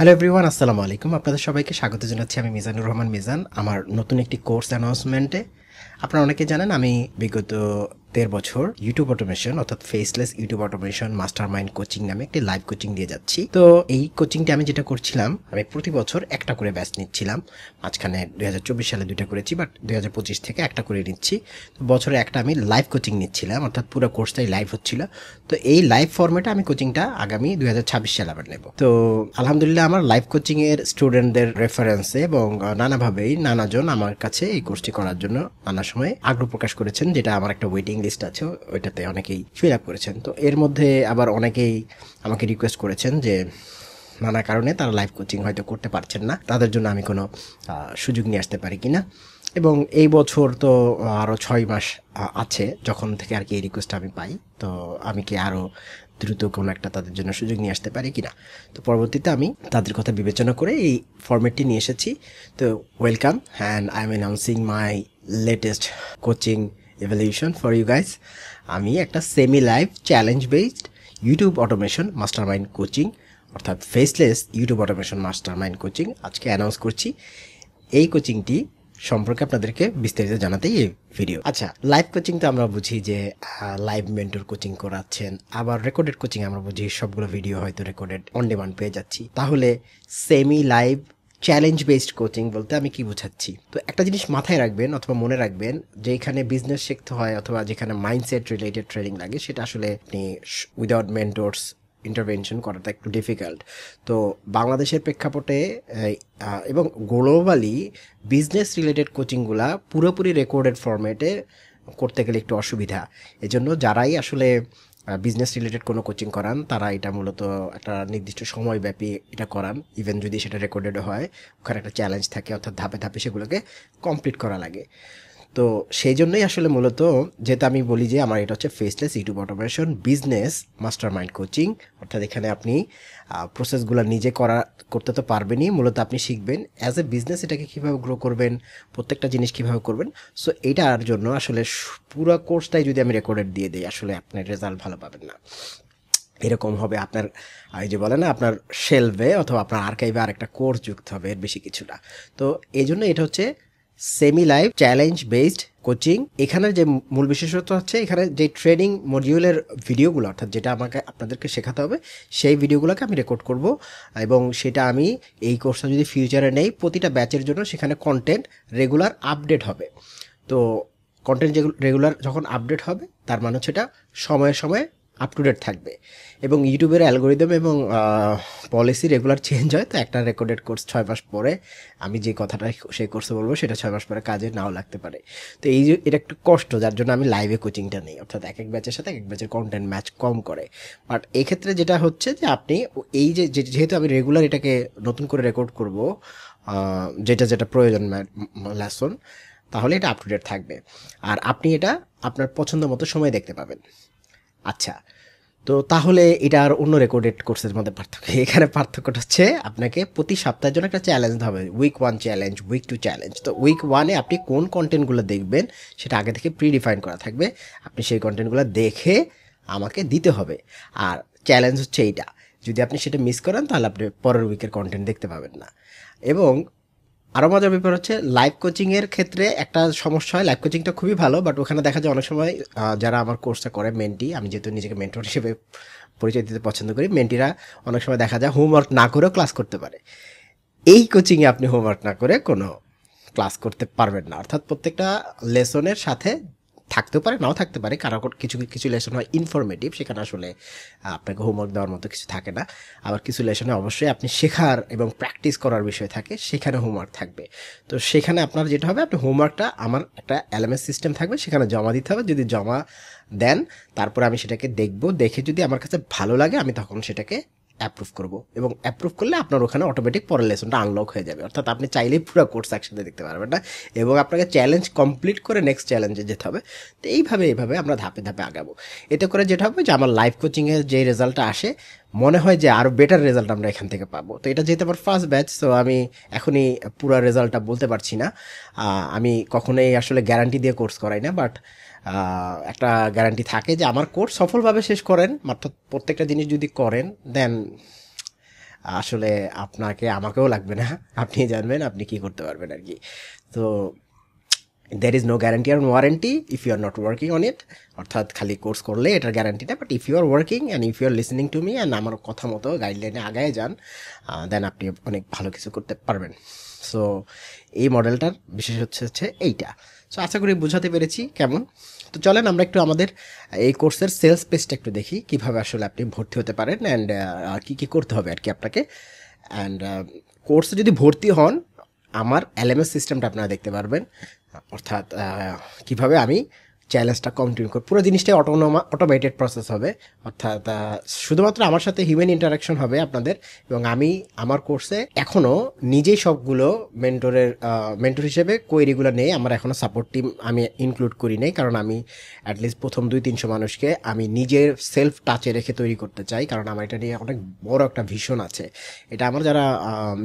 Hello everyone, আসসালামু আলাইকুম। আপনাদের সবাইকে স্বাগত জানাচ্ছি। আমি মিজানুর রহমান মিজান আমার নতুন একটি কোর্স অ্যানাউন্সমেন্টে। আপনারা অনেকে জানেন আমি বিগত 13 বছর ইউটিউব অটোমেশন অর্থাৎ faceless YouTube automation master mind coaching নামে একটি লাইভ কোচিং দিয়ে যাচ্ছি। তো এই কোচিংটি আমি যেটা করছিলাম, আমি প্রতি বছর একটা করে ব্যাচ নিচ্ছিলাম। মাঝখানে 2024 সালে 2টা করেছি, বাট 2025 থেকে একটা করে নিচ্ছি। তো বছরে একটা আমি লাইভ কোচিং নিচ্ছিলাম, অর্থাৎ পুরো কোর্সটাই লাইভ হচ্ছিল। তো এই লাইভ ফরম্যাটে আমি কোচিংটা আগামী 2026 সালে আবার নেব। তো আলহামদুলিল্লাহ আমার লাইভ কোচিং এর স্টুডেন্টদের রেফারেন্সে এবং নানাভাবেই নানাজন আমার কাছে এই কোর্সটি করার জন্য নানা সময় আগ্রহ প্রকাশ করেছেন, যেটা আমার একটা ওয়েটিং লিস্ট আছে, ওইটাতে অনেকেই ফিল আপ করেছেন। তো এর মধ্যে আবার অনেকেই আমাকে রিকোয়েস্ট করেছেন যে নানা কারণে তারা লাইভ কোচিং হয়তো করতে পারছেন না, তাদের জন্য আমি কোনো সুযোগ নিয়ে আসতে পারি কিনা। এবং এই বছর তো আরও 6 মাস আছে যখন থেকে আর কি এই রিকোয়েস্ট আমি পাই। তো আমি কি আরও দ্রুত কোনো একটা তাদের জন্য সুযোগ নিয়ে আসতে পারি কিনা। তো পরবর্তীতে আমি তাদের কথা বিবেচনা করে এই ফরম্যাটটি নিয়ে এসেছি। তো welcome, and I am announcing my latest coaching evaluation for you guys. আমি একটা semi live challenge based YouTube automation master mind coaching অর্থাৎ faceless YouTube automation master mind coaching আজকে অ্যানাউন্স করছি। এই কোচিংটি সম্পর্কে আপনাদেরকে বিস্তারিত জানাতেই এই ভিডিও। আচ্ছা, লাইভ কোচিং তো আমরা বুঝি যে লাইভ মেন্টর কোচিং করাচ্ছেন, আবার রেকর্ডেড কোচিং আমরা বুঝি সবগুলো ভিডিও হয়তো রেকর্ডেড অন ডিমান্ড পেয়ে যাচ্ছি। তাহলে semi live challenge based coaching বলতে আমি কি বোঝাচ্ছি? তো একটা জিনিস মাথায় রাখবেন অথবা মনে রাখবেন, যে এখানে বিজনেস শিখতে হয় অথবা যেখানে মাইন্ডসেট রিলেটেড ট্রেনিং লাগে, সেটা আসলে আপনি উইদাউট মেন্টরস ইন্টারভেনশন করাটা একটু ডিফিকাল্ট। তো বাংলাদেশের প্রেক্ষাপটে এবং গ্লোবালি বিজনেস রিলেটেড কোচিংগুলা পুরোপুরি রেকর্ডেড ফরম্যাটে করতে গেলে একটু অসুবিধা। এজন্য যারাই আসলে বিজনেস রিলেটেড কোনো কোচিং করান, তারা এটা মূলত একটা নির্দিষ্ট সময়ব্যাপী এটা করান। ইভেন যদি সেটা রেকর্ডেড হয়, ওখানে একটা চ্যালেঞ্জ থাকে, অর্থাৎ ধাপে ধাপে সেগুলোকে কমপ্লিট করা লাগে। তো সেই জন্যই আসলে মূলত, যেটা আমি বলি যে আমার এটা হচ্ছে faceless YouTube automation business master mind coaching, অর্থাৎ এখানে আপনি প্রসেসগুলো নিজে করতে তো পারবেনই, মূলত আপনি শিখবেন অ্যাজ এ বিজনেস এটাকে কীভাবে গ্রো করবেন, প্রত্যেকটা জিনিস কীভাবে করবেন। সো এইটার জন্য আসলে পুরো কোর্সটাই যদি আমি রেকর্ডেড দিয়ে দিই, আসলে আপনার রেজাল্ট ভালো পাবেন না। এরকম হবে আপনার এই যে বলে না, আপনার শেলভে অথবা আপনার আর্কাইভে আরেকটা কোর্স যুক্ত হবে, এর বেশি কিছু না। তো এই জন্য এটা হচ্ছে semi live challenge based coaching. এখানের যে মূল বিশেষত্ব হচ্ছে, এখানে যে ট্রেনিং মডিউলের ভিডিওগুলো, অর্থাৎ যেটা আমাকে আপনাদেরকে শেখাতে হবে, সেই ভিডিওগুলোকে আমি রেকর্ড করব এবং সেটা আমি এই কোর্সটা যদি ফিউচারে নেই, প্রতিটা ব্যাচের জন্য সেখানে কন্টেন্ট রেগুলার আপডেট হবে। তো কন্টেন্ট যেগুলো রেগুলার যখন আপডেট হবে, তার মানে হচ্ছে এটা সময়ে সময়ে আপ টু ডেট থাকবে। এবং ইউটিউবের অ্যালগোরিদম এবং পলিসি রেগুলার চেঞ্জ হয়। তো একটা রেকর্ডেড কোর্স 6 মাস পরে আমি যে কথাটা সেই কোর্সে বলবো, সেটা 6 মাস পরে কাজে নাও লাগতে পারে। তো এই যে এটা একটু কষ্ট, যার জন্য আমি লাইভে কোচিংটা নেই, অর্থাৎ এক এক ব্যাচের সাথে এক এক ব্যাচের কন্টেন্ট ম্যাচ কম করে। বাট এই ক্ষেত্রে যেটা হচ্ছে যে আপনি এই যেহেতু আমি রেগুলার এটাকে নতুন করে রেকর্ড করব, যেটা যেটা প্রয়োজন লেসন, তাহলে এটা আপ টু ডেট থাকবে আর আপনি এটা আপনার পছন্দ মতো সময় দেখতে পাবেন। আচ্ছা, তো তাহলে এটা আর অন্য রেকর্ডেড কোর্সের মধ্যে পার্থক্য, এখানে পার্থক্যটা হচ্ছে আপনাকে প্রতি সপ্তাহের জন্য একটা চ্যালেঞ্জ দিতে হবে। Week 1 challenge, week 2 challenge. তো উইক 1-এ আপনি কোন কন্টেন্টগুলো দেখবেন সেটা আগে থেকে প্রিডিফাইন করা থাকবে, আপনি সেই কন্টেন্টগুলো দেখে আমাকে দিতে হবে। আর চ্যালেঞ্জ হচ্ছে এইটা, যদি আপনি সেটা মিস করেন তাহলে আপনি পরের উইকের কন্টেন্ট দেখতে পাবেন না। এবং আরও মজার ব্যাপার হচ্ছে লাইভ কোচিংয়ের ক্ষেত্রে একটা সমস্যা হয়, লাইভ কোচিংটা খুবই ভালো, বাট ওখানে দেখা যায় অনেক সময় যারা আমার কোর্সটা করে মেন্টি, আমি যেহেতু নিজেকে মেন্টর হিসেবে পরিচয় দিতে পছন্দ করি, মেন্টিরা অনেক সময় দেখা যায় হোমওয়ার্ক না করেও ক্লাস করতে পারে। এই কোচিংয়ে আপনি হোমওয়ার্ক না করে কোনো ক্লাস করতে পারবেন না, অর্থাৎ প্রত্যেকটা লেসনের সাথে থাকতেও পারে, নাও থাকতে পারে। কারো কিছু কিছু লেসন হয় ইনফরমেটিভ, সেখানে আসলে আপনাকে হোমওয়ার্ক দেওয়ার মতো কিছু থাকে না। আবার কিছু লেসনে অবশ্যই আপনি শেখার এবং প্র্যাকটিস করার বিষয় থাকে, সেখানে হোমওয়ার্ক থাকবে। তো সেখানে আপনার যেটা হবে, আপনি হোমওয়ার্কটা আমার একটা এলএমএস সিস্টেম থাকবে, সেখানে জমা দিতে হবে। যদি জমা দেন, তারপরে আমি সেটাকে দেখব, দেখে যদি আমার কাছে ভালো লাগে আমি তখন সেটাকে অ্যাপ্রুভ করব, এবং অ্যাপ্রুভ করলে আপনার ওখানে অটোমেটিক পরের লেসনটা আনলক হয়ে যাবে। অর্থাৎ আপনি চাইলেই পুরো কোর্স একসাথে দেখতে পারবেন না, এবং আপনাকে চ্যালেঞ্জ কমপ্লিট করে নেক্সট চ্যালেঞ্জে যেতে হবে। তো এইভাবে আমরা ধাপে ধাপে আগাবো। এতে করে যেটা হবে যে আমার লাইভ কোচিংয়ের যে রেজাল্টটা আসে, মনে হয় যে আরও বেটার রেজাল্ট আমরা এখান থেকে পাবো। তো এটা যেহেতু আমার ফার্স্ট ব্যাচ, সো আমি এখনই পুরো রেজাল্টটা বলতে পারছি না। আমি কখনোই আসলে গ্যারান্টি দিয়ে কোর্স করাই না, বাট একটা গ্যারান্টি থাকে যে আমার কোর্স সফলভাবে শেষ করেন, মাত্র প্রত্যেকটা জিনিস যদি করেন, দেন আসলে আপনাকে আমাকেও লাগবে না, আপনি জানবেন আপনি কি করতে পারবেন আর কি। তো there is no guarantee or warranty if you are not working on it, অর্থাৎ খালি কোর্স করলে এটার গ্যারান্টি না, but if you are working and if you are listening to me and আমার কথা মতো গাইডলাইনে আগায় যান, দেন আপনি অনেক ভালো কিছু করতে পারবেন। সো এই মডেলটার বিশেষ হচ্ছে এইটা। সো আশা করি বোঝাতে পেরেছি কেমন। তো চলেন আমরা একটু আমাদের এই কোর্সের সেলস পেজটা একটু দেখি, কীভাবে আসলে আপনি ভর্তি হতে পারেন অ্যান্ড কী কী করতে হবে আর কি আপনাকে। অ্যান্ড কোর্সে যদি ভর্তি হন, আমার এলএমএস সিস্টেমটা আপনারা দেখতে পারবেন, অর্থাৎ কিভাবে আমি চ্যালেঞ্জটা কন্টিনিউ করি। পুরো জিনিসটাই অটোমেটেড প্রসেস হবে, অর্থাৎ শুধুমাত্র আমার সাথে হিউম্যান ইন্টারাকশন হবে আপনাদের। এবং আমি আমার কোর্সে এখনও নিজেই সবগুলো মেন্টর হিসেবে কোয়েরিগুলো নেই, আমার এখনও সাপোর্ট টিম আমি ইনক্লুড করি নাই, কারণ আমি অ্যাটলিস্ট প্রথম 200-300 মানুষকে আমি নিজের সেলফ টাচে রেখে তৈরি করতে চাই, কারণ আমার এটা নিয়ে অনেক বড় একটা ভিশন আছে। এটা আমার যারা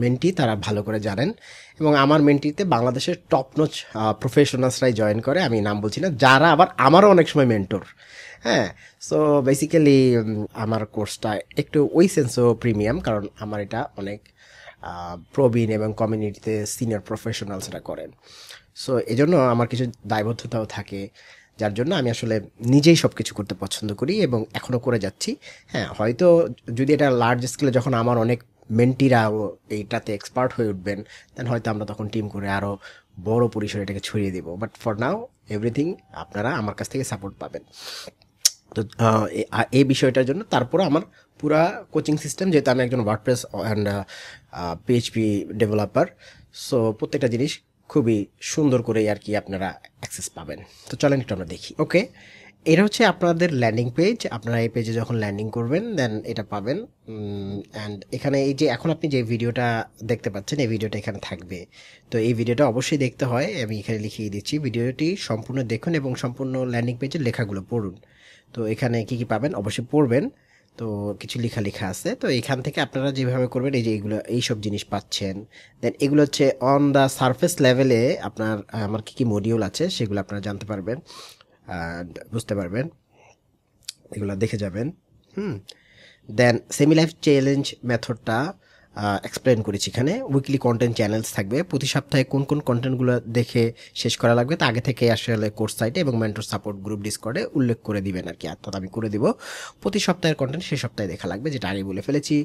মেন্টি তারা ভালো করে জানেন, এবং আমার মেন্টিতে বাংলাদেশের টপ নচ প্রফেশনালসরাই জয়েন করে, আমি নাম বলছি না, যারা আবার আমারও অনেক সময় মেন্টর। হ্যাঁ, সো বেসিক্যালি আমার কোর্সটা একটু ওই সেন্সও প্রিমিয়াম, কারণ আমার এটা অনেক প্রবীণ এবং কমিউনিটিতে সিনিয়র প্রফেশনালসরা করেন। সো এজন্য আমার কিছু দায়বদ্ধতাও থাকে, যার জন্য আমি আসলে নিজেই সব কিছু করতে পছন্দ করি এবং এখনও করে যাচ্ছি। হ্যাঁ, হয়তো যদি এটা লার্জ স্কেলে যখন আমার অনেক মেন্টিরাও এইটাতে এক্সপার্ট হয়ে উঠবেন, দেন হয়তো আমরা তখন টিম করে আরও বড় পরিসরে এটাকে ছড়িয়ে দেবো। বাট ফর নাও এভরিথিং আপনারা আমার কাছ থেকে সাপোর্ট পাবেন। তো এই বিষয়টার জন্য তারপরে আমার পুরা কোচিং সিস্টেম, যেহেতু আমি একজন WordPress and PHP developer, so প্রত্যেকটা জিনিস খুবই সুন্দর করে আর কি আপনারা অ্যাক্সেস পাবেন। তো চলেন একটু আমরা দেখি। ওকে, এটা হচ্ছে আপনাদের ল্যান্ডিং পেজ। আপনারা এই পেজে যখন ল্যান্ডিং করবেন দেন এটা পাবেন। অ্যান্ড এখানে এই যে এখন আপনি যে ভিডিওটা দেখতে পাচ্ছেন, এই ভিডিওটা এখানে থাকবে। তো এই ভিডিওটা অবশ্যই দেখতে হয়, আমি এখানে লিখিয়ে দিচ্ছি। ভিডিওটি সম্পূর্ণ দেখুন এবং সম্পূর্ণ ল্যান্ডিং পেজের লেখাগুলো পড়ুন। তো এখানে কি কি পাবেন অবশ্যই পড়বেন। তো কিছু লেখা আছে, তো এখান থেকে আপনারা যেভাবে করবেন এই যে এইগুলো এইসব জিনিস পাচ্ছেন। দেন এগুলো হচ্ছে অন দ্য সারফেস লেভেলে আপনার আমার কী কী মডিউল আছে সেগুলো আপনারা জানতে পারবেন, বুঝতে পারবেন, এগুলো দেখে যাবেন। দেন সেমি লাইফ চ্যালেঞ্জ মেথডটা এক্সপ্লেন করেছি এখানে। উইকলি কন্টেন্ট চ্যানেলস থাকবে, প্রতি সপ্তাহে কোন কোন কন্টেন্টগুলো দেখে শেষ করা লাগবে তা আগে থেকে আসলে কোর্স সাইটে এবং মেন্টর সাপোর্ট গ্রুপ ডিসকর্ডে উল্লেখ করে দিবেন আর কি, অর্থাৎ আমি করে দিব। প্রতি সপ্তাহের কন্টেন্ট সেই সপ্তাহে দেখা লাগবে, যেটা আগে বলে ফেলেছি।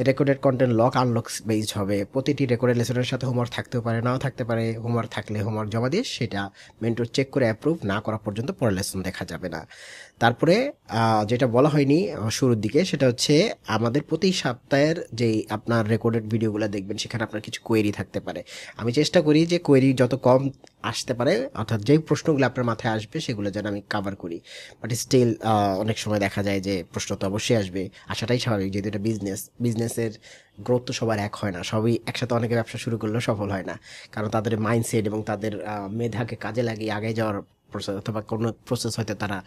Recorded content lock unlock based হবে, প্রতিটি রেকর্ডেড লেসনের সাথে হোমওয়ার্ক থাকতেও পারে, নাও থাকতে পারে। হোমওয়ার্ক থাকলে হোমওয়ার্ক জমা দিয়ে সেটা মেন্টর চেক করে অ্যাপ্রুভ না করা পর্যন্ত পরের লেসন দেখা যাবে না। তারপরে যেটা বলা হয়নি শুরুর দিকে, সেটা হচ্ছে আমাদের প্রতি সপ্তাহের যেই আপনার রেকর্ডেড ভিডিওগুলো দেখবেন সেখানে আপনার কিছু কোয়েরি থাকতে পারে। আমি চেষ্টা করি যে কোয়েরি যত কম আসতে পারে, অর্থাৎ যেই প্রশ্নগুলো আপনার মাথায় আসবে সেগুলো যেন আমি কাভার করি। বাট স্টিল অনেক সময় দেখা যায় যে প্রশ্ন তো অবশ্যই আসবে, আসাটাই স্বাভাবিক, যেহেতু এটা বিজনেসের গ্রোথ তো সবার এক হয় না, সবই একসাথে অনেকে ব্যবসা শুরু করলেও সফল হয় না, কারণ তাদের মাইন্ডসেট এবং তাদের মেধাকে কাজে লাগিয়ে আগে যাওয়ার প্রসেস অথবা কোনো প্রসেস হয়তো তারা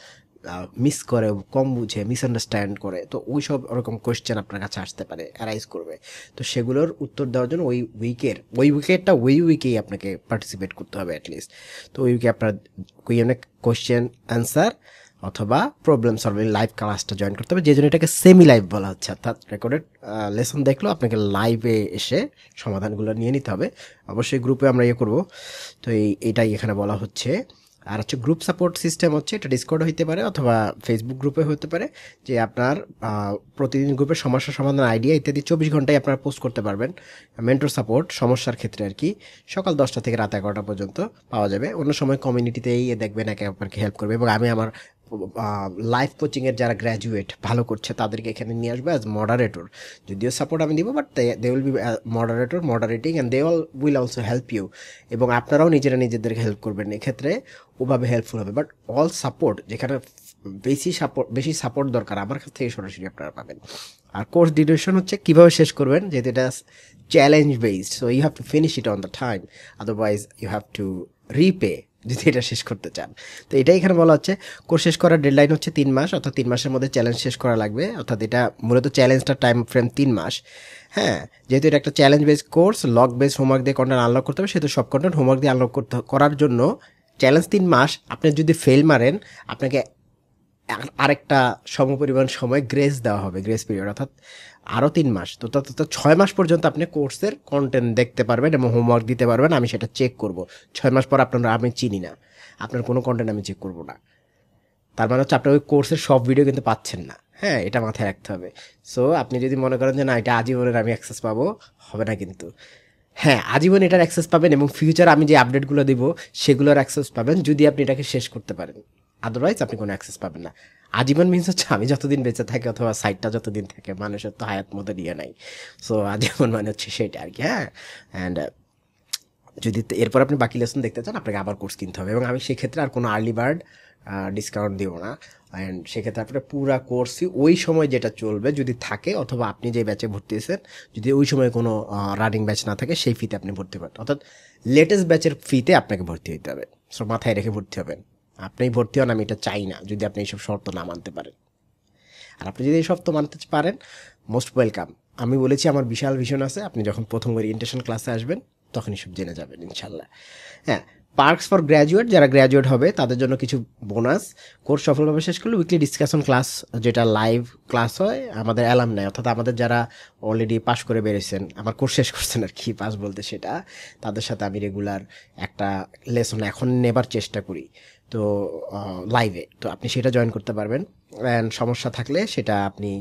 মিস করে, কম বুঝে, মিসআন্ডারস্ট্যান্ড করে। তো ওই সব ওরকম কোয়েশ্চেন আপনার কাছে আসতে পারে, অ্যারাইজ করবে। তো সেগুলোর উত্তর দেওয়ার জন্য ওই উইকেই আপনাকে পার্টিসিপেট করতে হবে অ্যাটলিস্ট। তো ওই উইকে আপনার কোয়েশ্চেন অ্যান্সার অথবা প্রবলেম সলভিং লাইভ ক্লাসটা জয়েন করতে হবে, যে জন্য এটাকে সেমি লাইভ বলা হচ্ছে, অর্থাৎ রেকর্ডেড লেসন দেখলেও আপনাকে লাইভে এসে সমাধানগুলো নিয়ে নিতে হবে। অবশ্যই গ্রুপে আমরা করব। তো এইটাই এখানে বলা হচ্ছে। আর হচ্ছে গ্রুপ সাপোর্ট সিস্টেম হচ্ছে, এটা ডিসকর্ড হইতে পারে অথবা ফেসবুক গ্রুপে হতে পারে, যে আপনার প্রতিদিন গ্রুপের সমস্যা সমাধান আইডিয়া ইত্যাদি 24 ঘন্টায় আপনারা পোস্ট করতে পারবেন। মেন্টর সাপোর্ট সমস্যার ক্ষেত্রে আর কি সকাল 10টা থেকে রাত 11টা পর্যন্ত পাওয়া যাবে। অন্য সময় কমিউনিটিতেই দেখবেন একে অপরকে হেল্প করবে, এবং আমি আমার লাইভ কোচিংয়ের যারা গ্র্যাজুয়েট ভালো করছে তাদেরকে এখানে নিয়ে আসবে অ্যাজ মডারেটর। যদিও সাপোর্ট আমি দিব, but they will be moderating and they will also help you, এবং আপনারাও নিজেদেরকে হেল্প করবেন, এক্ষেত্রে ওভাবে হেল্পফুল হবে। বাট অল সাপোর্ট যেখানে বেশি সাপোর্ট দরকার আমার কাছ থেকে সরাসরি আপনারা পাবেন। আর কোর্স ডিউরেশন হচ্ছে কীভাবে শেষ করবেন, যেহেতু এটা challenge based, so you have to finish it on the time, otherwise you have to repay যদি এটা শেষ করতে চান। তো এটাই এখানে বলা হচ্ছে। কোর্স শেষ করার ডেডলাইন হচ্ছে 3 মাস, অর্থাৎ 3 মাসের মধ্যে চ্যালেঞ্জ শেষ করা লাগবে, অর্থাৎ এটা মূলত চ্যালেঞ্জটার টাইম ফ্রেম 3 মাস। হ্যাঁ, যেহেতু এটা একটা challenge base course, lock base homework দিয়ে কন্টেন্ট আনলক করতে হবে, সেহেতু সব কন্টেন্ট হোমওয়ার্ক দিয়ে আনলক করার জন্য চ্যালেঞ্জ 3 মাস। আপনি যদি ফেল মারেন আপনাকে আরেকটা সমপরিমাণ সময় গ্রেস দেওয়া হবে, গ্রেস পিরিয়ড, অর্থাৎ আরও 3 মাস, তো তত 6 মাস পর্যন্ত আপনি কোর্সের কন্টেন্ট দেখতে পারবেন এবং হোমওয়ার্ক দিতে পারবেন। আমি সেটা চেক করব। 6 মাস পর আপনারা, আমি চিনি না, আপনার কোনো কন্টেন্ট আমি চেক করব না। তার মানে হচ্ছে আপনার ওই কোর্সের সব ভিডিও কিন্তু পাচ্ছেন না। হ্যাঁ, এটা মাথায় রাখতে হবে। সো আপনি যদি মনে করেন যে না, এটা আজীবনের আমি অ্যাক্সেস পাবো, হবে না কিন্তু। হ্যাঁ, আজীবন এটার অ্যাক্সেস পাবেন এবং ফিউচার আমি যে আপডেটগুলো দিব সেগুলোর অ্যাক্সেস পাবেন যদি আপনি এটাকে শেষ করতে পারেন। আদারওয়াইজ আপনি কোনো অ্যাক্সেস পাবেন না। আজীবন মিনস হচ্ছে আমি যতদিন বেঁচে থাকি অথবা সাইটটা যতদিন থাকে, মানুষের তো হায়াত মতো নিয়ে নাই। সো আজীবন মানে হচ্ছে সেটা আর কি। হ্যাঁ, অ্যান্ড যদি এরপর আপনি বাকি লেসন দেখতে চান আপনাকে আবার কোর্স কিনতে হবে এবং আমি সেক্ষেত্রে আর কোনো আর্লি বার্ড ডিসকাউন্ট দিব না। অ্যান্ড সেক্ষেত্রে আপনার পুরো কোর্সই ওই সময় যেটা চলবে যদি থাকে, অথবা আপনি যে ব্যাচে ভর্তি হয়েছেন যদি ওই সময় কোনো রানিং ব্যাচ না থাকে সেই ফিতে আপনি ভর্তি হবেন, অর্থাৎ লেটেস্ট ব্যাচের ফিতে আপনাকে ভর্তি হতে হবে। সো মাথায় রেখে ভর্তি হবেন। আপনি ভর্তি হন, আমি এটা চাই না যদি আপনি এইসব শর্ত না মানতে পারেন। আর আপনি যদি এই শর্ত মানতে পারেন, মোস্ট ওয়েলকাম। আমি বলেছি আমার বিশাল ভিশন আছে, আপনি যখন প্রথম ওরিয়েন্টেশন ক্লাসে আসবেন তখনই সব জেনে যাবেন ইনশাল্লাহ। হ্যাঁ, পার্কস ফর গ্র্যাজুয়েট, যারা গ্র্যাজুয়েট হবে তাদের জন্য কিছু বোনাস। কোর্স সফলভাবে শেষ করলে উইকলি ডিসকাশন ক্লাস, যেটা লাইভ ক্লাস হয় আমাদের অ্যালামনাই, অর্থাৎ আমাদের যারা অলরেডি পাশ করে বেরিয়েছেন, আমার কোর্স শেষ করছেন আর কি, পাস বলতে সেটা, তাদের সাথে আমি রেগুলার একটা লেসন এখন নেবার চেষ্টা করি, তো লাইভে। তো আপনি সেটা জয়েন করতে পারবেন। অ্যান্ড সমস্যা থাকলে সেটা আপনি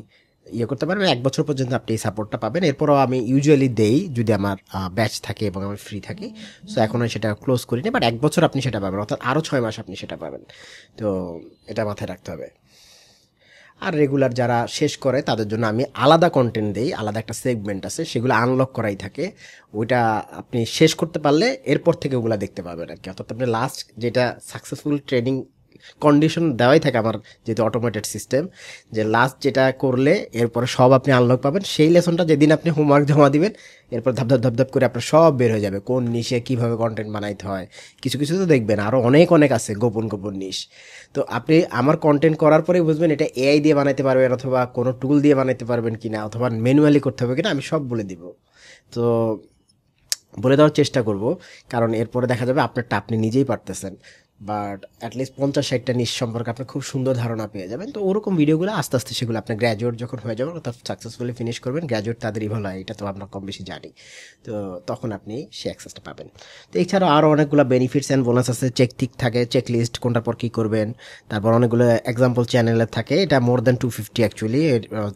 ইয়ে করতে পারবেন। 1 বছর পর্যন্ত আপনি এই সাপোর্টটা পাবেন। এরপরও আমি ইউজুয়ালি দেই যদি আমার ব্যাচ থাকে এবং আমি ফ্রি থাকি। সো এখন আমি সেটা ক্লোজ করিনি, বাট 1 বছর আপনি সেটা পাবেন, অর্থাৎ আরও 6 মাস আপনি সেটা পাবেন। তো এটা মাথায় রাখতে হবে। আর রেগুলার যারা শেষ করে তাদের জন্য আমি আলাদা কন্টেন্ট দেই, আলাদা একটা সেগমেন্ট আছে, সেগুলো আনলক করাই থাকে। ওইটা আপনি শেষ করতে পারলে এরপর থেকে ওগুলো দেখতে পাবেন আর কি। অর্থাৎ আপনি লাস্ট যেটা সাকসেসফুল ট্রেনিং কন্ডিশন দেওয়াই থাকে আমার, যেহেতু অটোমেটেড সিস্টেম, যে লাস্ট যেটা করলে এরপরে সব আপনি আনলক পাবেন। সেই লেসনটা যেদিন আপনি হোমওয়ার্ক জমা দিবেন, এরপর ধাপ ধাপ ধাপ ধাপ করে আপনার সব বের হয়ে যাবে, কোন নিশে কীভাবে কন্টেন্ট বানাইতে হয়। কিছু কিছু তো দেখবেন আরও অনেক অনেক আছে গোপন গোপন নিশ। তো আপনি আমার কন্টেন্ট করার পরেই বুঝবেন এটা এআই দিয়ে বানাইতে পারবেন অথবা কোনো টুল দিয়ে বানাইতে পারবেন কিনা, অথবা ম্যানুয়ালি করতে হবে কিনা, আমি সব বলে দিব। তো বলে দেওয়ার চেষ্টা করব, কারণ এরপরে দেখা যাবে আপনারটা আপনি নিজেই পারতেছেন, বাট অ্যাটলিস্ট 50-60টা নিশ সম্পর্কে আপনি খুব সুন্দর ধারণা পেয়ে যাবেন। তো ওরকম ভিডিওগুলো আস্তে আস্তে সেগুলো আপনি গ্র্যাজুয়েট যখন হয়ে যাবেন, অর্থাৎ সাকসেসফুলি ফিনিশ করবেন, গ্র্যাজুয়েট তাদেরই ভালো হয়, এটা তো আমরা কম বেশি জানি। তো তখন আপনি সে অ্যাক্সেসটা পাবেন। তো এছাড়াও আরও অনেকগুলো বেনিফিটস অ্যান্ড বোনাস আছে। চেক ঠিক থাকে, চেক লিস্ট কোনটার পর কী করবেন, তারপর অনেকগুলো এক্সাম্পল চ্যানেলের থাকে। এটা মোর দ্যান 250 অ্যাকচুয়ালি,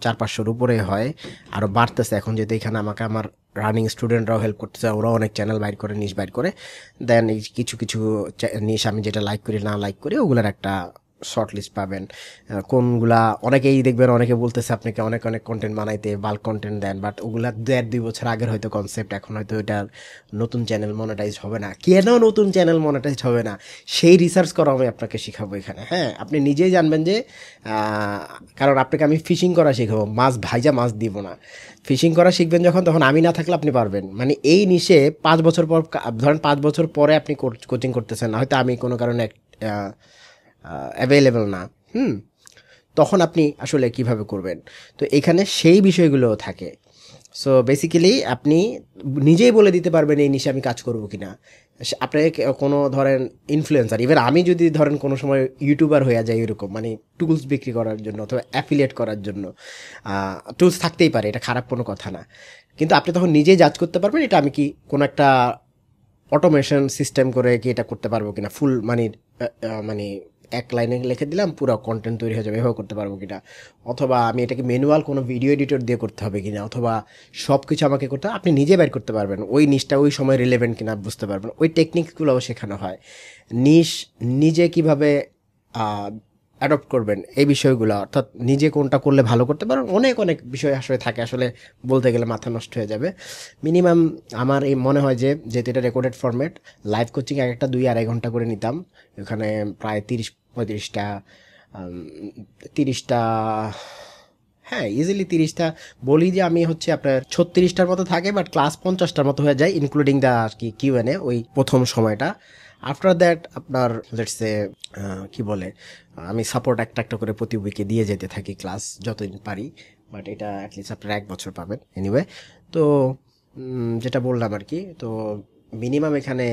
400-500-র উপরে হয়, আরও বাড়তেছে এখন, যেহেতু এখানে আমাকে আমার রানিং স্টুডেন্টরাও হেল্প করতেছে, ওরাও অনেক চ্যানেল বাইর করে, নিশ বাইর করে দেন। এই কিছু কিছু নিশ আমি যেটা লাইক করি না লাইক করি ওগুলোর একটা শর্ট লিস্ট পাবেন। কোনগুলা অনেকেই দেখবেন, অনেকে বলতেছে আপনাকে অনেক অনেক কন্টেন্ট বানাইতে, বাল্ক কন্টেন্ট দেন, বাট ওগুলা 1.5-2 বছর আগের হয়তো কনসেপ্ট, এখন হয়তো এটার নতুন চ্যানেল মনিটাইজ হবে না। কেন নতুন চ্যানেল মনিটাইজ হবে না সেই রিসার্চ করা আমি আপনাকে শেখাবো এখানে। হ্যাঁ, আপনি নিজেই জানবেন যে, কারণ আপনাকে আমি ফিশিং করা শেখাবো, মাছ ভাইজা মাছ দিব না। ফিশিং করা শিখবেন যখন, তখন আমি না থাকলে আপনি পারবেন। মানে এই নিশে 5 বছর পর, ধরেন 5 বছর পরে আপনি কোচিং করতেছেন, হয়তো আমি কোনো কারণে অ্যাভেলেবল না, তখন আপনি আসলে কিভাবে করবেন। তো এখানে সেই বিষয়গুলো থাকে। সো বেসিক্যালি আপনি নিজেই বলে দিতে পারবেন এই নিশে আমি কাজ করবো কিনা। আপনাকে কোনো ধরেন ইনফ্লুয়েন্সার, ইভেন আমি যদি ধরেন কোনো সময় ইউটিউবার হয়ে যায় এরকম, মানে টুলস বিক্রি করার জন্য অথবা অ্যাফিলিয়েট করার জন্য, টুলস থাকতেই পারে, এটা খারাপ কোনো কথা না, কিন্তু আপনি তখন নিজেই জাজ করতে পারবেন এটা আমি কি কোনো একটা অটোমেশন সিস্টেম করে কি এটা করতে পারবো কিনা, ফুল মানে এক লাইনে লিখে দিলাম পুরো কন্টেন্ট তৈরি হয়ে যাবে, এভাবে করতে পারবো কিনা, অথবা আমি এটাকে ম্যানুয়াল কোনো ভিডিও এডিটর দিয়ে করতে হবে কিনা, অথবা সব কিছু আমাকে করতে হবে, আপনি নিজে বের করতে পারবেন ওই নিশটা ওই সময় রিলেভেন্ট কিনা বুঝতে পারবেন। ওই টেকনিকগুলোও শেখানো হয়। নিশ নিজে কিভাবে অ্যাডপ্ট করবেন এই বিষয়গুলো, অর্থাৎ নিজে কোনটা করলে ভালো করতে পারেন, অনেক অনেক বিষয় আসলে থাকে, আসলে বলতে গেলে মাথা নষ্ট হয়ে যাবে। মিনিমাম আমার এই মনে হয় যে, যেহেতু এটা রেকর্ডেড ফরম্যাট, লাইভ কোচিং এক একটা 2-2.5 ঘন্টা করে নিতাম, এখানে প্রায় 30-35টা 30টা, হ্যাঁ ইজিলি 30টা বলি যে আমি হচ্ছে আপনার 36টার মতো থাকে, বাট ক্লাস 50টার মতো হয়ে যায় ইনক্লুডিং দ্য আর কি কিউএনএ ওই প্রথম সময়টা। আফটার দ্যাট আপনার লেটসে কি বলে, আমি সাপোর্ট একটা একটা করে প্রতি উইকে দিয়ে যেতে থাকি ক্লাস যতদিন পারি, বাট এটা অ্যাটলিস্ট আপনারা 1 বছর পাবেন এনিওয়ে। তো যেটা বললাম আর কি, তো মিনিমাম এখানে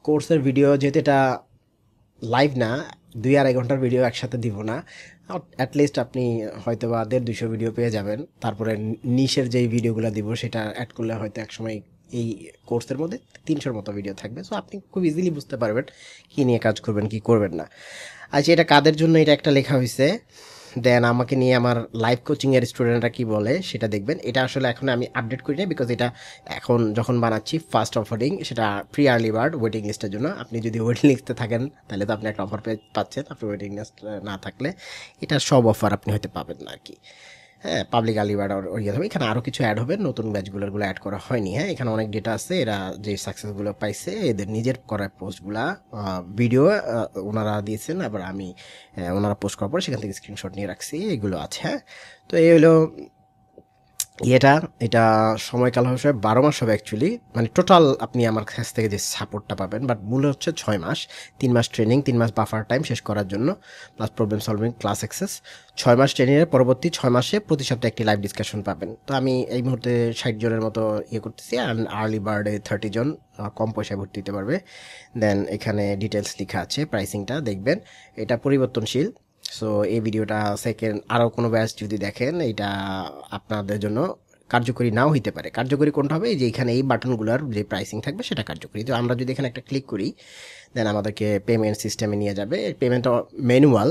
কোর্সের ভিডিও, যেহেতু এটা লাইভ না, 2-2.5 ঘন্টার ভিডিও একসাথে দিব না, অ্যাটলিস্ট আপনি হয়তো বা 150-200 ভিডিও পেয়ে যাবেন। তারপরে নিশের যেই ভিডিওগুলো দিব সেটা অ্যাড করলে হয়তো একসময় এই কোর্সের মধ্যে 300-র মতো ভিডিও থাকবে। সো আপনি খুব ইজিলি বুঝতে পারবেন কী নিয়ে কাজ করবেন, কী করবেন না। আচ্ছা, এটা কাদের জন্য এটা একটা লেখা হয়েছে, দেন আমাকে নিয়ে আমার লাইভ কোচিংয়ের স্টুডেন্টরা কি বলে সেটা দেখবেন। এটা আসলে এখন আমি আপডেট করি না, বিকজ এটা এখন যখন বানাচ্ছি ফার্স্ট অফারিং, সেটা প্রি আর্লি বার্ড ওয়েটিং লিস্টের জন্য। আপনি যদি ওয়েটিং লিস্টে থাকেন তাহলে তো আপনি একটা অফার পাচ্ছেন, আপনি ওয়েটিং লিস্ট না থাকলে এটা সব অফার আপনি হয়তো পাবেন না আর কি। হ্যাঁ, পাবলিক আর্লি বার্ড ইয়ে হবে, এখানে আরও কিছু অ্যাড হবে, নতুন ব্যাচগুলো অ্যাড করা হয়নি। হ্যাঁ, এখানে অনেক ডেটা আছে, এরা যে সাকসেসগুলো পাইছে এদের নিজের করা পোস্টগুলা ভিডিও ওনারা দিয়েছেন, আবার আমি ওনারা পোস্ট করার পর সেখান থেকে স্ক্রিনশট নিয়ে রাখছি, এগুলো আছে। হ্যাঁ, তো এই হলো এটা সময়কাল হবে 12 মাস হবে অ্যাকচুয়ালি, মানে টোটাল আপনি আমার কাছ থেকে যে সাপোর্টটা পাবেন, বাট মূল হচ্ছে 6 মাস। 3 মাস ট্রেনিং, 3 মাস বাফার টাইম শেষ করার জন্য, plus problem solving, class access. 6 মাস ট্রেনিংয়ের পরবর্তী 6 মাসে প্রতি সপ্তাহে একটি লাইভ ডিসকাশন পাবেন। তো আমি এই মুহূর্তে 60 জনের মতো করতেছি, আর আর্লি বার্ডে 30 জন কম পয়সায় ভর্তি দিতে পারবে। দেন এখানে ডিটেলস লেখা আছে, প্রাইসিংটা দেখবেন, এটা পরিবর্তনশীল। সো এই ভিডিওটা সেকেন্ড আরও কোনো ব্যাচ যদি দেখেন, এটা আপনাদের জন্য কার্যকরী নাও হইতে পারে। কার্যকরী কোনটা হবে, যে এখানে এই বাটনগুলোর যে প্রাইসিং থাকবে সেটা কার্যকরী। তো আমরা যদি এখানে একটা ক্লিক করি, দেন আমাদেরকে পেমেন্ট সিস্টেমে নিয়ে যাবে। পেমেন্টটা ম্যানুয়াল।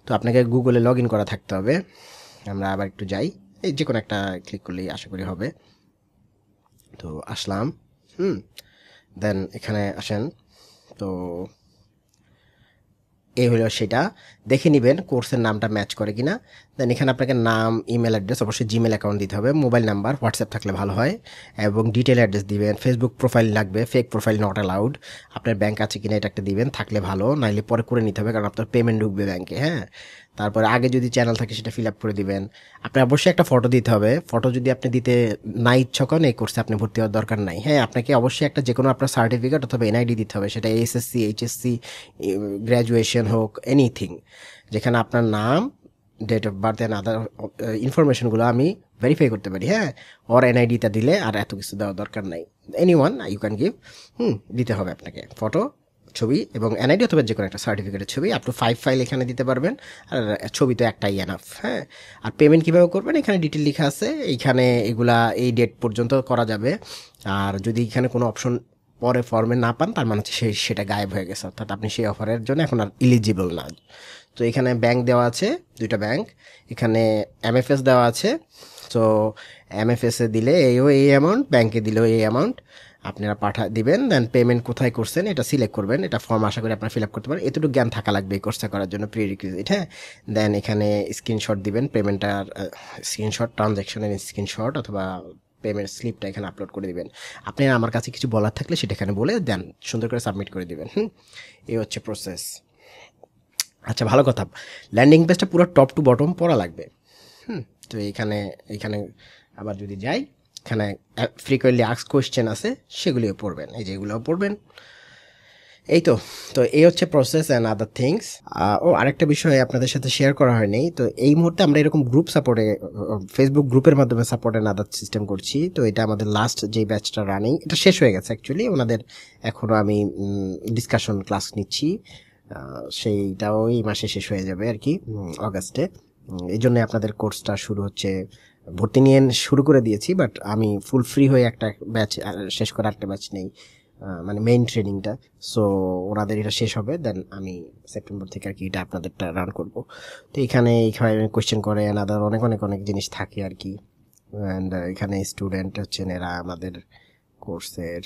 তো আপনাকে গুগলে লগ ইন করা থাকতে হবে। আমরা আবার একটু যাই, এই যে কোনো একটা ক্লিক করলেই আশা করি হবে। তো আসলাম। দেন এখানে আসেন। তো এই হলো সেটা, দেখে নেবেন কোর্সের নামটা ম্যাচ করে কিনা। দেন এখানে আপনাকে নাম, ইমেল অ্যাড্রেস, অবশ্যই জিমেল অ্যাকাউন্ট দিতে হবে, মোবাইল নাম্বার, হোয়াটসঅ্যাপ থাকলে ভালো হয়, এবং ডিটেল অ্যাড্রেস দিবেন। ফেসবুক প্রোফাইল লাগবে, ফেক প্রোফাইল নট অ্যালাউড। আপনার ব্যাংক আছে কিনা এটা একটা দিবেন, থাকলে ভালো, নাইলে পরে করে নিতে হবে, কারণ আপনার পেমেন্ট ঢুকবে ব্যাংকে। হ্যাঁ, তারপরে আগে যদি চ্যানেল থাকে সেটা ফিল আপ করে দিবেন। আপনার অবশ্যই একটা ফটো দিতে হবে। ফটো যদি আপনি দিতে না ইচ্ছুক হন, এই কোর্সে আপনি ভর্তি হওয়ার দরকার নাই। হ্যাঁ, আপনাকে অবশ্যই একটা যে কোনো আপনার সার্টিফিকেট অথবা এনআইডি দিতে হবে, সেটা এসএসসি, এইচএসসি, গ্র্যাজুয়েশন হোক, এনিথিং, যেখানে আপনার নাম, date of birth and other ইনফরমেশনগুলো আমি ভেরিফাই করতে পারি। হ্যাঁ, ওর এনআইডিটা দিলে আর এত কিছু দেওয়ার দরকার নাই। Any one you can give, দিতে হবে আপনাকে ফটো, ছবি এবং এনআইডি অথবা যে কোনো একটা সার্টিফিকেটের ছবি। আপ টু 5 ফাইল এখানে দিতে পারবেন, আর ছবি তো একটাই এনাফ। হ্যাঁ, আর পেমেন্ট কীভাবে করবেন এখানে ডিটেল লেখা আছে। এইখানে এগুলা এই ডেট পর্যন্ত করা যাবে। আর যদি এখানে কোনো অপশন পরে ফর্মে না পান, তার মানে হচ্ছে সেটা গায়েব হয়ে গেছে, অর্থাৎ আপনি সেই অফারের জন্য এখন আর ইলিজিবল না। তো এখানে ব্যাংক দেওয়া আছে, 2টা ব্যাংক। এখানে এমএফএস দেওয়া আছে। তো এমএফএসে দিলে এই অ্যামাউন্ট, ব্যাংকে দিলেও এই অ্যামাউন্ট আপনারা দিবেন। দেন পেমেন্ট কোথায় করছেন এটা সিলেক্ট করবেন। এটা ফর্ম আশা করি আপনারা ফিল আপ করতে পারেন, এতটুকু জ্ঞান থাকা লাগবে এই কোর্সটা করার জন্য, প্রি রিকুইজিট। হ্যাঁ, দেন এখানে স্ক্রিনশট দিবেন, পেমেন্টটার স্ক্রিনশট, ট্রানজ্যাকশনের স্ক্রিনশট অথবা পেমেন্ট স্লিপটা এখানে আপলোড করে দিবেন। আপনার আমার কাছে কিছু বলার থাকলে সেটা এখানে বলে দেন, সুন্দর করে সাবমিট করে দিবেন। এই হচ্ছে প্রসেস। আচ্ছা, ভালো কথা, ল্যান্ডিং পেজটা পুরো টপ টু বটম পড়া লাগবে। তো এইখানে আবার যদি যাই, এখানে ফ্রিকোয়েন্টলি আস্ক কোয়েশ্চেন আছে, সেগুলিও পড়বেন, এই যেগুলোও পড়বেন। এই তো এই হচ্ছে প্রসেস অ্যান্ড আদার থিংস। আরেকটা বিষয় আপনাদের সাথে শেয়ার করা হয়নি, তো এই মুহূর্তে আমরা এরকম গ্রুপ সাপোর্টে, ফেসবুক গ্রুপের মাধ্যমে সাপোর্ট অ্যান্ড আদার সিস্টেম করছি। তো এটা আমাদের লাস্ট যে ব্যাচটা রানিং, এটা শেষ হয়ে গেছে অ্যাকচুয়ালি। ওনাদের এখনও আমি ডিসকাশন ক্লাস নিচ্ছি, সেইটাও এই মাসে শেষ হয়ে যাবে আর কি, অগাস্টে। এই জন্য আপনাদের কোর্সটা শুরু হচ্ছে, ভর্তি নিয়ে শুরু করে দিয়েছি, বাট আমি ফুল ফ্রি হয়ে একটা ব্যাচ শেষ করে একটা ব্যাচ নেই, মানে মেইন ট্রেনিংটা। সো ওনাদের এটা শেষ হবে, দেন আমি সেপ্টেম্বর থেকে আর কি এটা আপনাদেরটা রান করব। তো এইখানে কোয়েশ্চেন করে আদার অনেক অনেক অনেক জিনিস থাকে আর কি। অ্যান্ড এখানে স্টুডেন্ট হচ্ছেন এরা আমাদের কোর্সের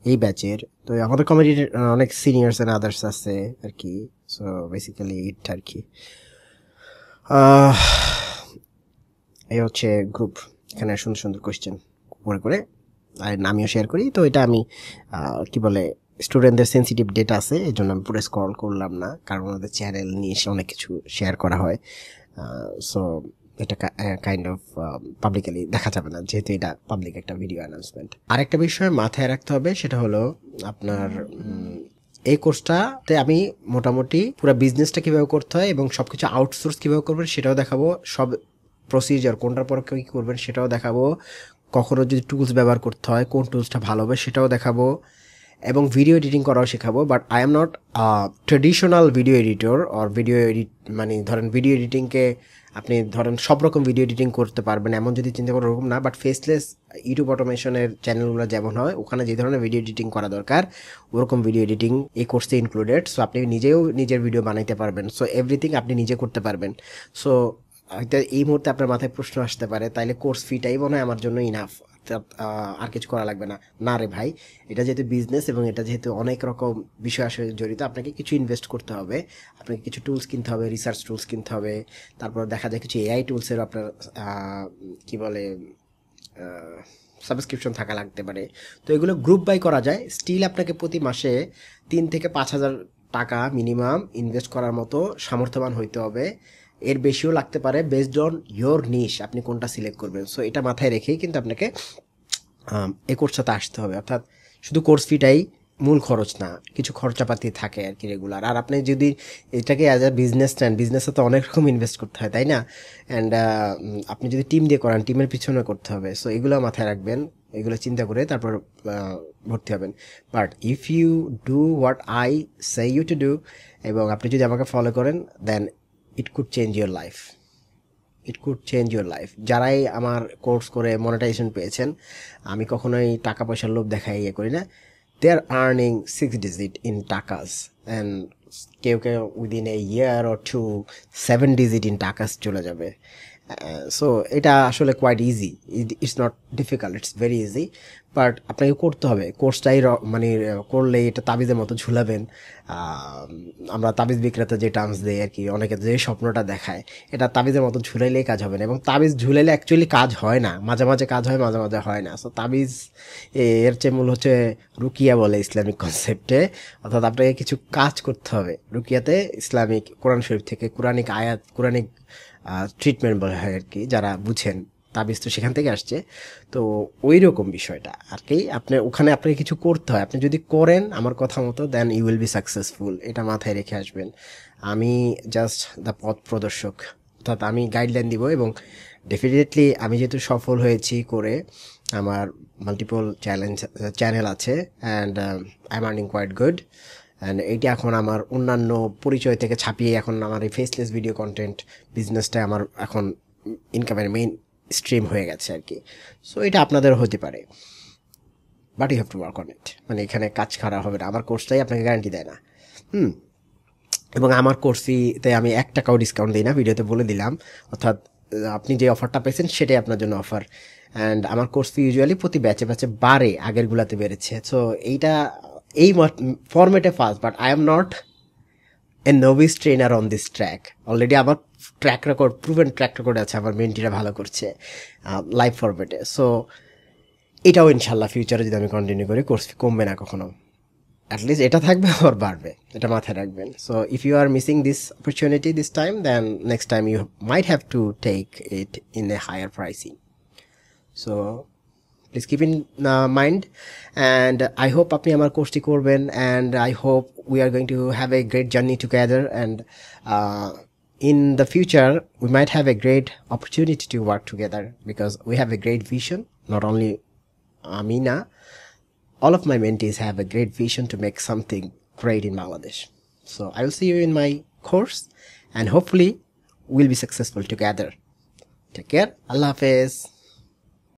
এই ব্যাচের। তো আমাদের কমিটির অনেক সিনিয়র্স অ্যান্ড আদার্স আছে আর কি। সো বেসিক্যালি এটা আর কি। এই হচ্ছে গ্রুপ, এখানে সুন্দর সুন্দর কোয়েশ্চেন করে আর আমিও শেয়ার করি। তো এটা আমি কি বলে, স্টুডেন্টদের সেন্সিটিভ ডেটা আছে, এই জন্য আমি পুরো স্ক্রল করলাম না, কারণ ওনাদের চ্যানেল নিয়ে অনেক কিছু শেয়ার করা হয়। সো এটা কাইন্ড অফ পাবলিকালি দেখা যাবে না, যেহেতু এটা পাবলিক একটা ভিডিও অ্যানাউন্সমেন্ট। আরেকটা বিষয় মাথায় রাখতে হবে, সেটা হলো আপনার এই কোর্সটাতে আমি মোটামুটি পুরো বিজনেসটা কীভাবে করতে হয় এবং সব কিছু আউটসোর্স কীভাবে করবেন সেটাও দেখাবো, সব প্রসিজার কোনটার পর কী করবেন সেটাও দেখাবো, কখনো যদি টুলস ব্যবহার করতে হয় কোন টুলসটা ভালো হবে সেটাও দেখাবো, এবং ভিডিও এডিটিং করাও শেখাবো। But I am not traditional video editor or video edit, মানে ধরেন ভিডিও এডিটিংকে আপনি ধরেন সব রকম ভিডিও এডিটিং করতে পারবেন এমন যদি চিন্তা করেন ওরকম না। বাট ফেসলেস ইউটিউব অটোমেশনের চ্যানেলগুলো যেমন হয় ওখানে যে ধরনের ভিডিও এডিটিং করা দরকার ওরকম ভিডিও এডিটিং এই কোর্সে ইনক্লুডেড। সো আপনি নিজেও নিজের ভিডিও বানাইতে পারবেন, সো এভরিথিং আপনি নিজে করতে পারবেন। সো হয়তো এই মুহূর্তে আপনার মাথায় প্রশ্ন আসতে পারে তাইলে কোর্স ফিটাই মনে হয় আমার জন্য ইনাফ, আর কিছু করা লাগবে না। না রে ভাই, এটা যেহেতু বিজনেস এবং এটা যেহেতু অনেক রকম বিষয় আসে জড়িত, আপনাকে কিছু ইনভেস্ট করতে হবে, আপনাকে কিছু টুলস কিনতে হবে, রিসার্চ টুলস কিনতে হবে, তারপর দেখা যায় কিছু এআই টুলসের আপনার কি বলে সাবস্ক্রিপশন থাকা লাগতে পারে। তো এগুলো গ্রুপ বাই করা যায়। স্টিল আপনাকে প্রতি মাসে 3 থেকে 5,000 টাকা মিনিমাম ইনভেস্ট করার মতো সামর্থ্যবান হইতে হবে। এর বেশিও লাগতে পারে বেসড অন ইয়োর নিশ, আপনি কোনটা সিলেক্ট করবেন। সো এটা মাথায় রেখেই কিন্তু আপনাকে এই কোর্সটাতে আসতে হবে। অর্থাৎ শুধু কোর্স ফিটাই মূল খরচ না, কিছু খরচাপাতি থাকে আর কি রেগুলার। আর আপনি যদি এটাকে অ্যাজ আ বিজনেস নেন, বিজনেসে তো অনেক রকম ইনভেস্ট করতে হয়, তাই না? অ্যান্ড আপনি যদি টিম দিয়ে করান, টিমের পিছনে করতে হবে। সো এগুলো মাথায় রাখবেন, এগুলো চিন্তা করে তারপর ভর্তি হবেন। But if you do what I say you to do, এবং আপনি যদি আমাকে ফলো করেন, then it could change your life, it could change your life. যারাই আমার কোর্স করে মনিটাইজেশন পেয়েছেন, আমি কখনোই টাকা পয়সার লোভ দেখাই ইয়ে করি না। They are earning 6 digit in takas, and কেউ কেউ within a year or 7 digit in takas চলে যাবে। সো এটা আসলে quite easy, it's not difficult, it's very easy. But আপনাকে করতে হবে। কোর্সটাই মানে করলে এটা তাবিজের মতো ঝুলাবেন। আমরা তাবিজ বিক্রেতা যে টার্মস দেই আর কি, অনেকে যে স্বপ্নটা দেখায়, এটা তাবিজের মতো ঝুলাইলেই কাজ হবে না। এবং তাবিজ ঝুলাইলে অ্যাকচুয়ালি কাজ হয় না, মাঝে মাঝে কাজ হয়, মাঝে মাঝে হয় না। সো তাবিজ এর চেয়ে মূল হচ্ছে রুকিয়া বলে ইসলামিক কনসেপ্টে, অর্থাৎ আপনাকে কিছু কাজ করতে হবে। রুকিয়াতে ইসলামিক কোরআন শরীফ থেকে কোরআনিক আয়াত, কোরআনিক ট্রিটমেন্ট বলা হয় আর কি, যারা বুঝেন। তাবিজ তো সেখান থেকে আসছে। তো ওই রকম বিষয়টা আর কি, আপনি ওখানে আপনাকে কিছু করতে হয়। আপনি যদি করেন আমার কথা মতো, then you will be successful. এটা মাথায় রেখে আসবেন। আমি জাস্ট দ্য পথ প্রদর্শক, অর্থাৎ আমি গাইডলাইন দিব। এবং ডেফিনেটলি আমি যেহেতু সফল হয়েছি করে, আমার মাল্টিপল চ্যানেল আছে, and I am earning quite good. And এইটা এখন আমার অন্যান্য পরিচয় থেকে ছাপিয়ে এখন আমার এই ফেসলেস ভিডিও কন্টেন্ট বিজনেসটা আমার এখন ইনকামের মেইন স্ট্রিম হয়ে গেছে আর কি। সো এটা আপনাদের হতে পারে, but you have to work on it. মানে এখানে কাজ খারাপ হবে না, আমার কোর্সটাই আপনাকে গ্যারান্টি দেয় না। এবং আমার কোর্স ফিতে আমি 1 টাকাও ডিসকাউন্ট দিই না, ভিডিওতে বলে দিলাম। অর্থাৎ আপনি যে অফারটা পেয়েছেন সেটাই আপনার জন্য অফার। অ্যান্ড আমার কোর্স ফি ইউজুয়ালি প্রতি ব্যাচে ব্যাচে বাড়ে, আগেরগুলোতে বেড়েছে। সো এইটা এই ফরম্যাটে first, but I am not a novice trainer on this track. Already আমার track record, proven track record আছে, আমার মেন্টিরা ভালো করছে লাইভ ফরম্যাটে। সো এটাও ইনশাল্লাহ ফিউচারে যদি আমি কন্টিনিউ করি, কোর্স ফি কমবে না কখনো, অ্যাটলিস্ট এটা থাকবে আর বাড়বে, এটা মাথায় রাখবেন। So if you are missing this opportunity this time, then next time you might have to take it in a higher pricing. So please keep in mind, and I hope আপনি আমার কোর্সটি করবেন, and I hope we are going to have a great journey together, and in the future we might have a great opportunity to work together, because we have a great vision. Not only Amina, all of my mentees have a great vision to make something great in Bangladesh. So I will see you in my course, and hopefully we'll be successful together. Take care. Allah Hafiz.